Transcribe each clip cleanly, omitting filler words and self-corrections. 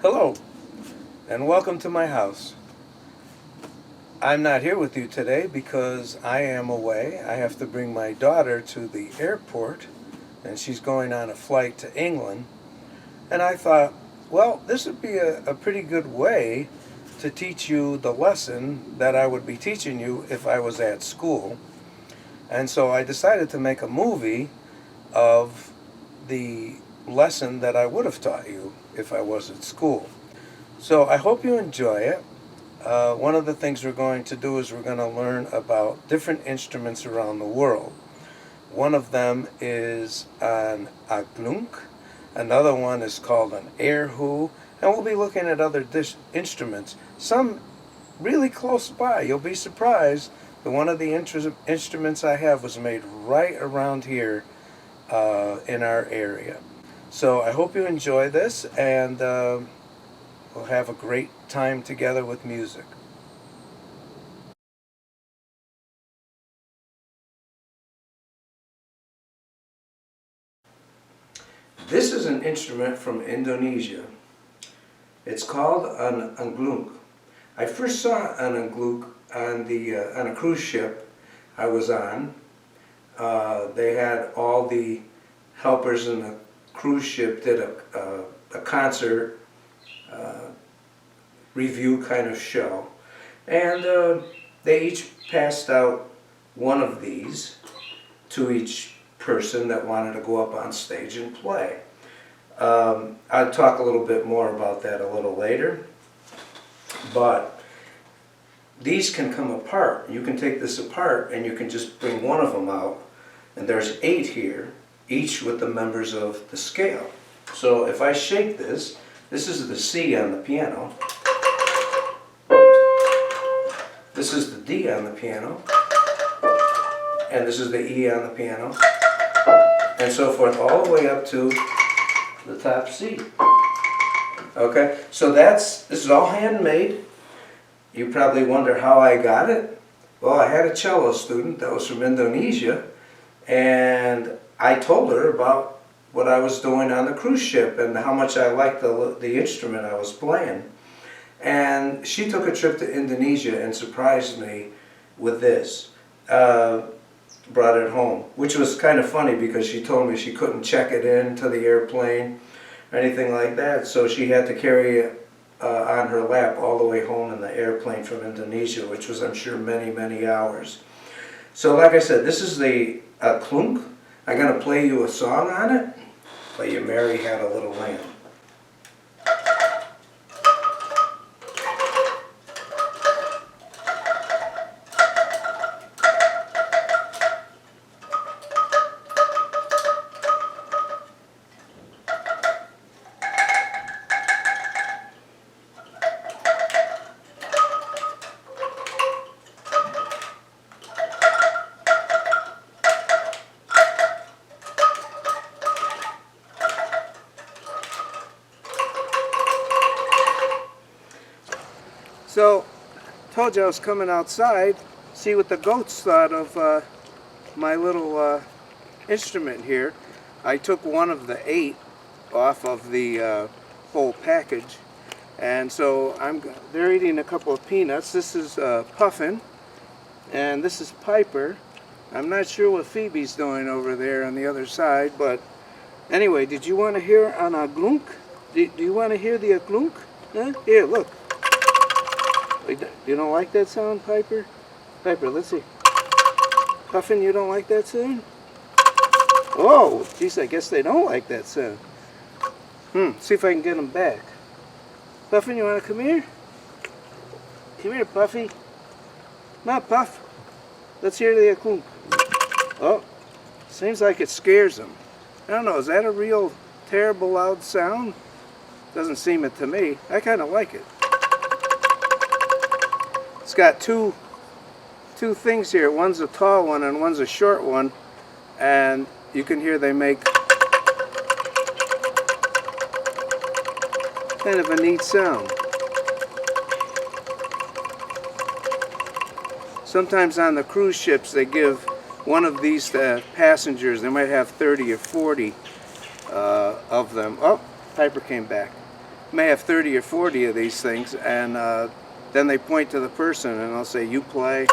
Hello, and welcome to my house. I'm not here with you today because I am away. I have to bring my daughter to the airport, and she's going on a flight to England. And I thought, well, this would be a pretty good way to teach you the lesson that I would be teaching you if I was at school. And so I decided to make a movie of the lesson that I would have taught you if I was at school. So I hope you enjoy it. One of the things we're going to do is we're going to learn about different instruments around the world. One of them is an aglunk, another one is called an erhu, and we'll be looking at other instruments, some really close by. You'll be surprised that one of the instruments I have was made right around here in our area. So I hope you enjoy this, and we'll have a great time together with music. This is an instrument from Indonesia. It's called an angklung. I first saw an angklung on a cruise ship I was on. They had all the helpers in the cruise ship did a concert review kind of show, and they each passed out one of these to each person that wanted to go up on stage and play. I'll talk a little bit more about that a little later, but these can come apart. You can take this apart and you can just bring one of them out, and there's 8 here, each with the members of the scale. So if I shake this, this is the C on the piano, this is the D on the piano, and this is the E on the piano, and so forth, all the way up to the top C. Okay, so this is all handmade. You probably wonder how I got it. Well, I had a cello student that was from Indonesia, and I told her about what I was doing on the cruise ship and how much I liked the instrument I was playing. And she took a trip to Indonesia and surprised me with this. Brought it home, which was kind of funny because she told me she couldn't check it in to the airplane or anything like that, so she had to carry it on her lap all the way home in the airplane from Indonesia, which was, I'm sure, many, many hours. So like I said, this is the klunk. I'm going to play you a song on it, but you Mary Had a Little Lamb. So, told you I was coming outside, see what the goats thought of my little instrument here. I took one of the 8 off of the whole package, and so they're eating a couple of peanuts. This is Puffin, and this is Piper. I'm not sure what Phoebe's doing over there on the other side, but anyway, did you want to hear an aglunk? Do you want to hear the aglunk? Huh? Here, look. You don't like that sound, Piper? Piper, let's see. Puffin, you don't like that sound? Oh, geez, I guess they don't like that sound. See if I can get them back. Puffin, you want to come here? Come here, Puffy. Come on, Puff. Let's hear the aklunk. Oh, seems like it scares them. I don't know, is that a real terrible loud sound? Doesn't seem it to me. I kind of like it. It's got two things here. One's a tall one and one's a short one, and you can hear they make kind of a neat sound. Sometimes on the cruise ships they give one of these to passengers. They might have 30 or 40 of them. Oh, Piper came back. may have 30 or 40 of these things, and then they point to the person and they'll say, you play,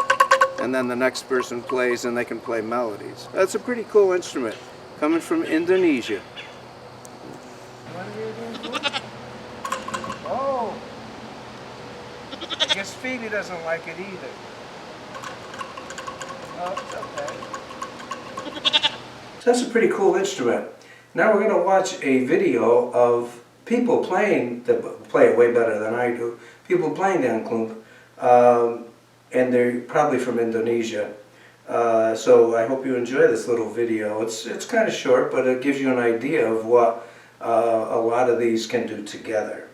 and then the next person plays and they can play melodies. That's a pretty cool instrument, coming from Indonesia. Oh, I guess Phoebe doesn't like it either. Oh, it's okay. So that's a pretty cool instrument. Now we're going to watch a video of people playing, that play it way better than I do, people playing the angklung, and they're probably from Indonesia. So I hope you enjoy this little video. It's kind of short, but it gives you an idea of what a lot of these can do together.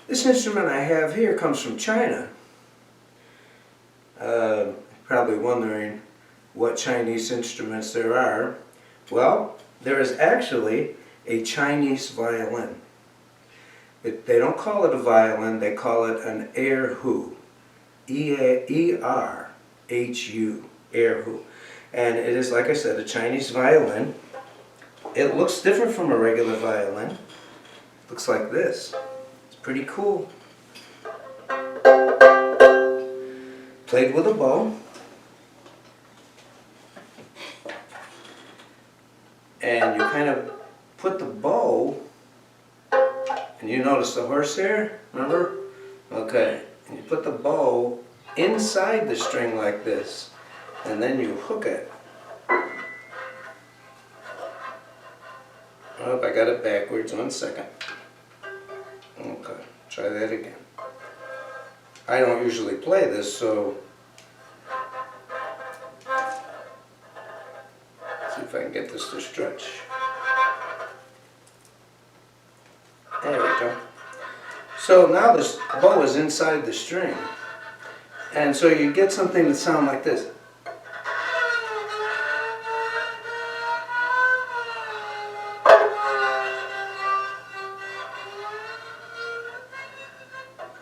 This instrument I have here comes from China. Probably wondering what Chinese instruments there are. Well, there is actually a Chinese violin. They don't call it a violin, they call it an erhu. E-R-H-U, erhu. And it is, like I said, a Chinese violin. It looks different from a regular violin. It looks like this. It's pretty cool. Played with a bow. And you kind of put the bow, and you notice the horsehair, remember? Okay, and you put the bow inside the string like this, and then you hook it. Oh, I got it backwards, 1 second. Okay, try that again. I don't usually play this, so see if I can get this to stretch. There we go. So now this bow is inside the string, and so you get something that sounds like this.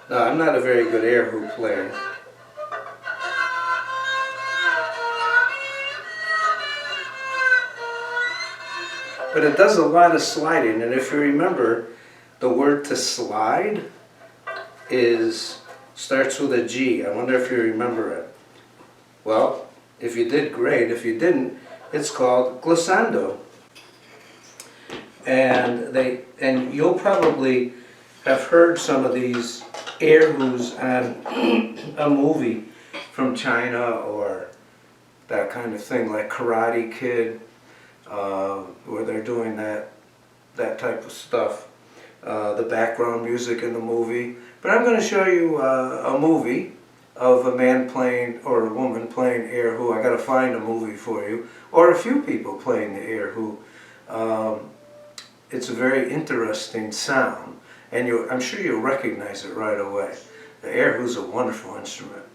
Now, I'm not a very good erhu player. But it does a lot of sliding, and if you remember, the word to slide starts with a G. I wonder if you remember it. Well, if you did, great. If you didn't, it's called glissando. And you'll probably have heard some of these erhus on a movie from China or that kind of thing, like Karate Kid, where they're doing that type of stuff. the background music in the movie. But I'm going to show you a movie of a man playing, or a woman playing erhu. I got to find a movie for you, or a few people playing the erhu. It's a very interesting sound, and I'm sure you'll recognize it right away. The erhu is a wonderful instrument.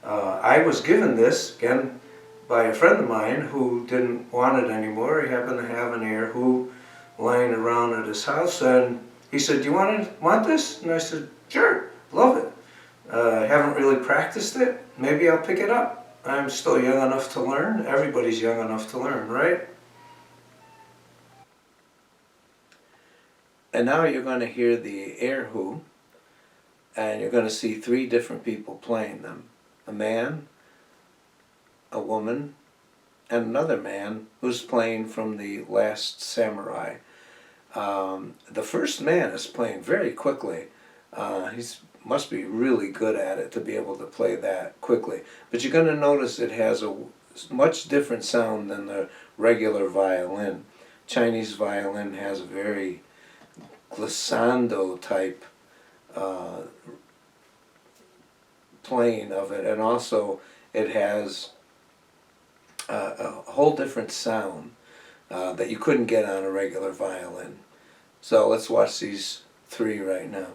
I was given this, again, by a friend of mine who didn't want it anymore. He happened to have an erhu lying around at his house, and he said, "Do you want this?" And I said, "Sure, love it. I haven't really practiced it. Maybe I'll pick it up. I'm still young enough to learn. Everybody's young enough to learn, right?" And now you're going to hear the erhu, and you're going to see three different people playing them. A man, a woman, and another man who's playing from the Last Samurai. The first man is playing very quickly. He must be really good at it to be able to play that quickly. But you're going to notice it has a much different sound than the regular violin. Chinese violin has a very glissando type playing of it, and also it has a whole different sound that you couldn't get on a regular violin. So let's watch these three right now.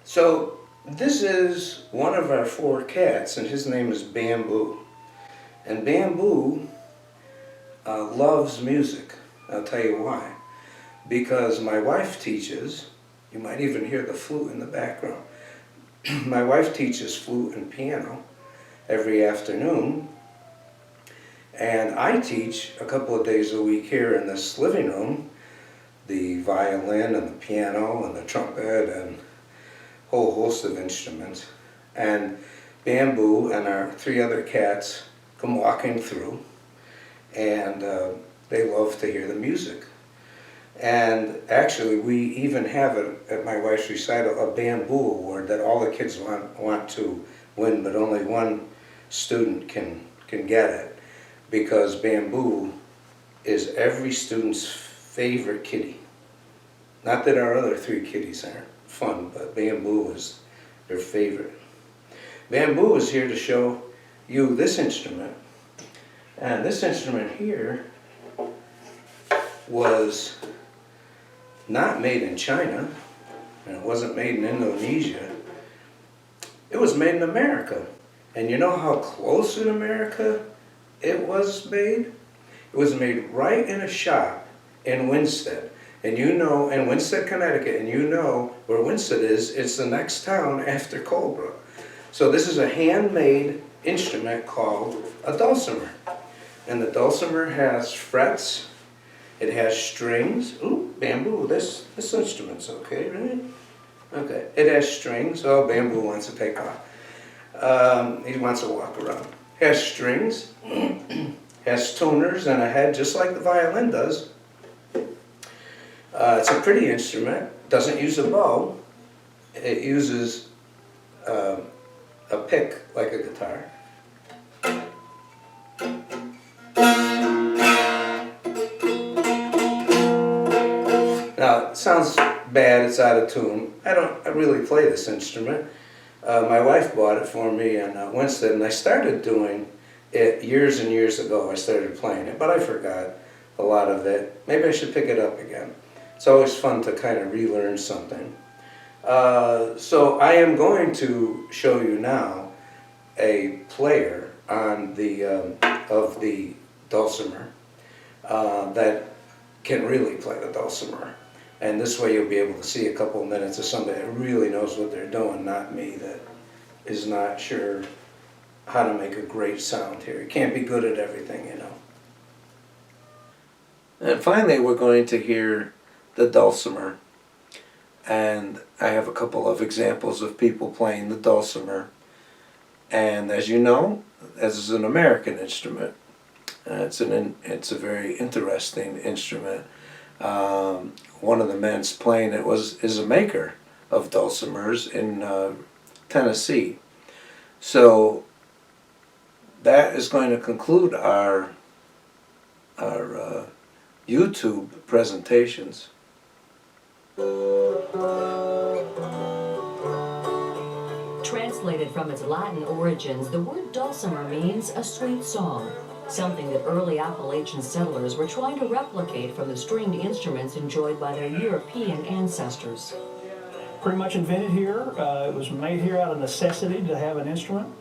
So this is one of our 4 cats, and his name is Bamboo. And Bamboo loves music. I'll tell you why. Because my wife teaches, you might even hear the flute in the background. My wife teaches flute and piano every afternoon, and I teach a couple of days a week here in this living room, the violin and the piano and the trumpet and a whole host of instruments. And Bamboo and our 3 other cats come walking through, and they love to hear the music. And actually, we even have at my wife's recital a Bamboo Award that all the kids want to win, but only one student can get it, because Bamboo is every student's favorite kitty. Not that our other 3 kitties aren't fun, but Bamboo is their favorite. Bamboo is here to show you this instrument. And this instrument here was not made in China, and it wasn't made in Indonesia. It was made in America. And you know how close in America it was made? It was made right in a shop in Winsted. And you know, in Winsted, Connecticut, and you know where Winsted is, it's the next town after Colebrook. So this is a handmade instrument called a dulcimer. And the dulcimer has frets, it has strings. Ooh, Bamboo, this instrument's okay, right? Okay, it has strings. Oh, Bamboo wants to take off. He wants to walk around. Has strings, has tuners and a head just like the violin does. It's a pretty instrument, doesn't use a bow. It uses a pick like a guitar. Now, it sounds bad, it's out of tune. I really play this instrument. My wife bought it for me in Winston, and I started doing it years and years ago. I started playing it, but I forgot a lot of it. Maybe I should pick it up again. It's always fun to kind of relearn something. So I am going to show you now a player on of the dulcimer that can really play the dulcimer. And this way you'll be able to see a couple of minutes of somebody that really knows what they're doing, not me that is not sure how to make a great sound here. You can't be good at everything, you know. And finally we're going to hear the dulcimer. And I have a couple of examples of people playing the dulcimer. And as you know, this is an American instrument. It's a very interesting instrument. One of the men playing it is a maker of dulcimers in Tennessee. So that is going to conclude our YouTube presentations. Translated from its Latin origins, the word dulcimer means a sweet song, something that early Appalachian settlers were trying to replicate from the stringed instruments enjoyed by their European ancestors. Pretty much invented here. It was made here out of necessity to have an instrument.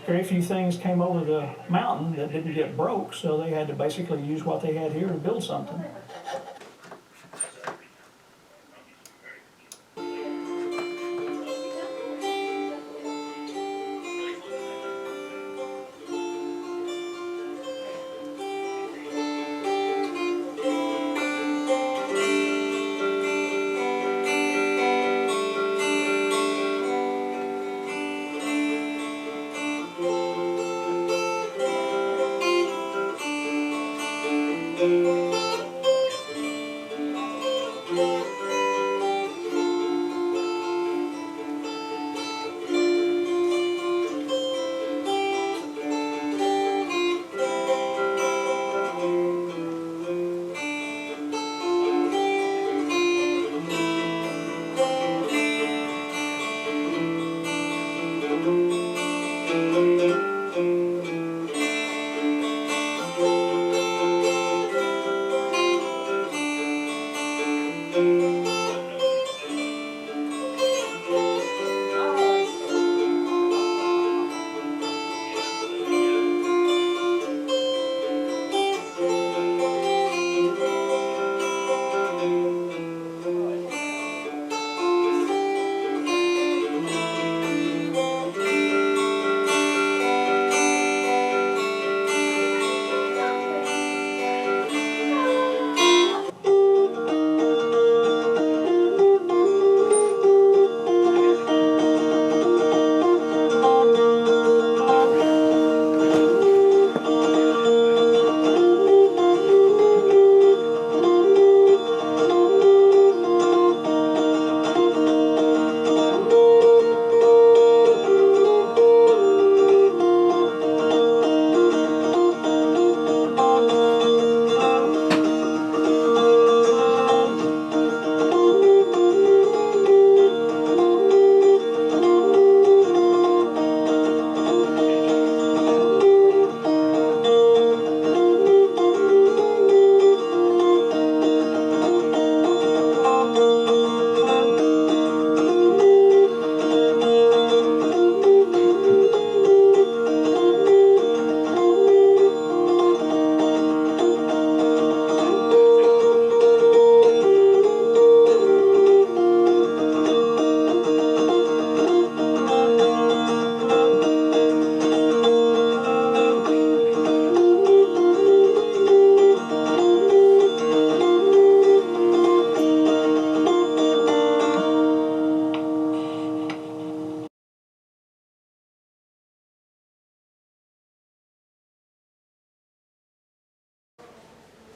Very few things came over the mountain that didn't get broke, so they had to basically use what they had here to build something.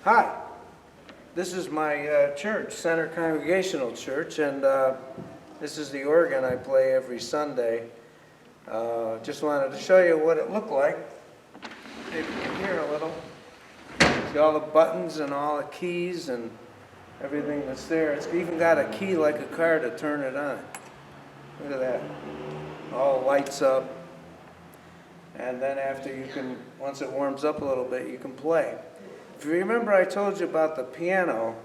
Hi, this is my church, Center Congregational Church, and this is the organ I play every Sunday. Just wanted to show you what it looked like. Maybe you can hear a little. See all the buttons and all the keys and everything that's there. It's even got a key like a car to turn it on. Look at that. All lights up. And then after once it warms up a little bit, you can play. If you remember, I told you about the piano,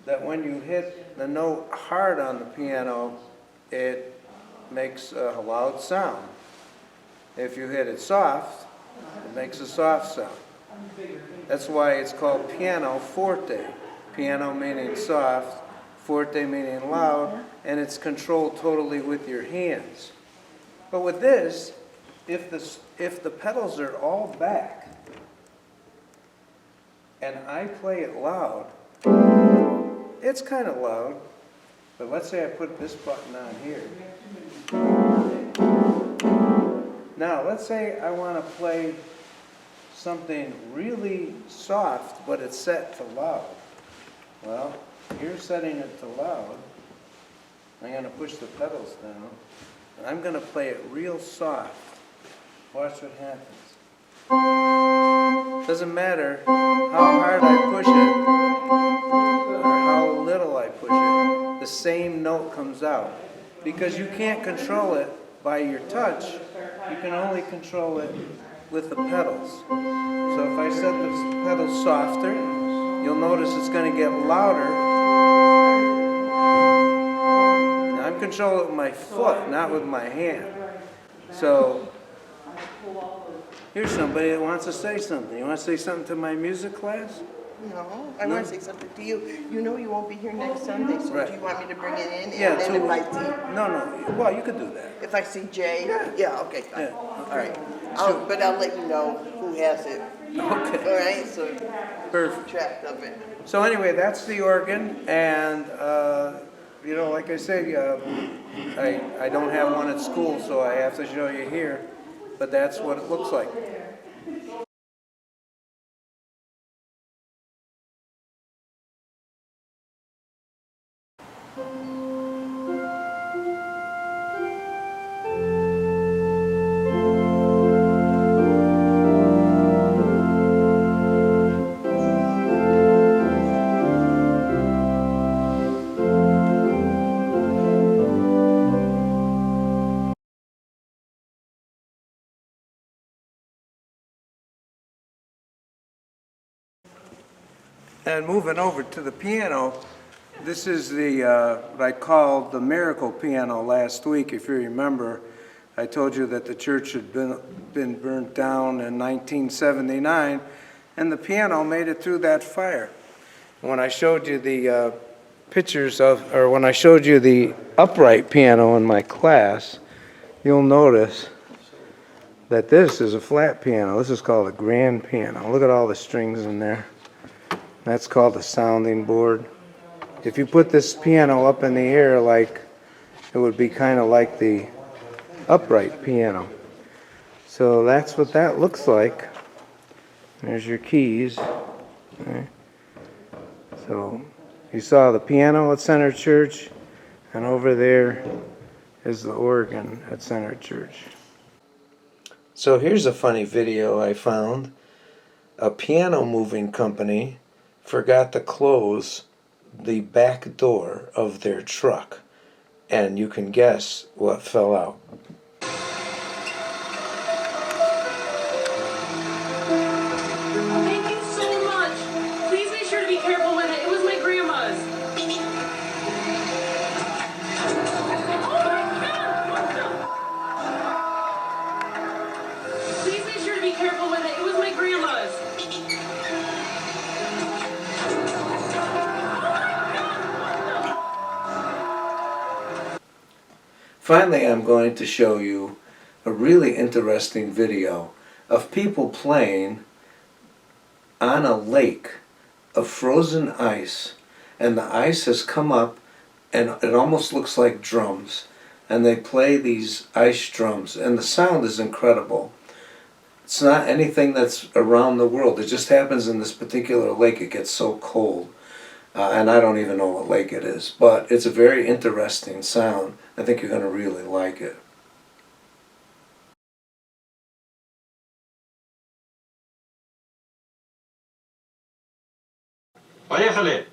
that when you hit the note hard on the piano, it makes a loud sound. If you hit it soft, it makes a soft sound. That's why it's called piano forte. Piano meaning soft, forte meaning loud, and it's controlled totally with your hands. But with this, if the pedals are all back, and I play it loud, it's kind of loud, but let's say I put this button on here. Now, let's say I want to play something really soft, but it's set to loud. Well, you're setting it to loud. I'm going to push the pedals down, and I'm going to play it real soft. Watch what happens. Doesn't matter how hard I push it or how little I push it, the same note comes out. Because you can't control it by your touch, you can only control it with the pedals. So if I set the pedals softer, you'll notice it's going to get louder. Now, I'm controlling it with my foot, not with my hand. So here's somebody that wants to say something. You want to say something to my music class? No, I want to say something to you. You know you won't be here next Sunday, so Right. do you want me to bring it in? Yeah, And then so- if I see, No. Well, you could do that. if I see Jay? Yeah. Okay, fine. Yeah, All right. But I'll let you know who has it. All Okay. right, so Perfect. track of it. So anyway, that's the organ, and like I say, I don't have one at school, so I have to show you here. But that's what it looks like. And moving over to the piano, this is what I called the miracle piano last week. If you remember, I told you that the church had been burnt down in 1979, and the piano made it through that fire. When I showed you the when I showed you the upright piano in my class, you'll notice that this is a flat piano. This is called a grand piano. Look at all the strings in there. That's called a sounding board. If you put this piano up in the air, it would be kind of like the upright piano. So that's what that looks like. There's your keys. Okay. So you saw the piano at Center Church, and over there is the organ at Center Church. So here's a funny video I found. A piano moving company forgot to close the back door of their truck, and you can guess what fell out. Thank you so much. Please be sure to be careful with it. It was my grandma's. Please be sure to be careful with it. It was my grandma's. Finally, I'm going to show you a really interesting video of people playing on a lake of frozen ice, and the ice has come up and it almost looks like drums, and they play these ice drums, and the sound is incredible. It's not anything that's around the world. It just happens in this particular lake. It gets so cold. And I don't even know what lake it is. But it's a very interesting sound. I think you're going to really like it. Поехали!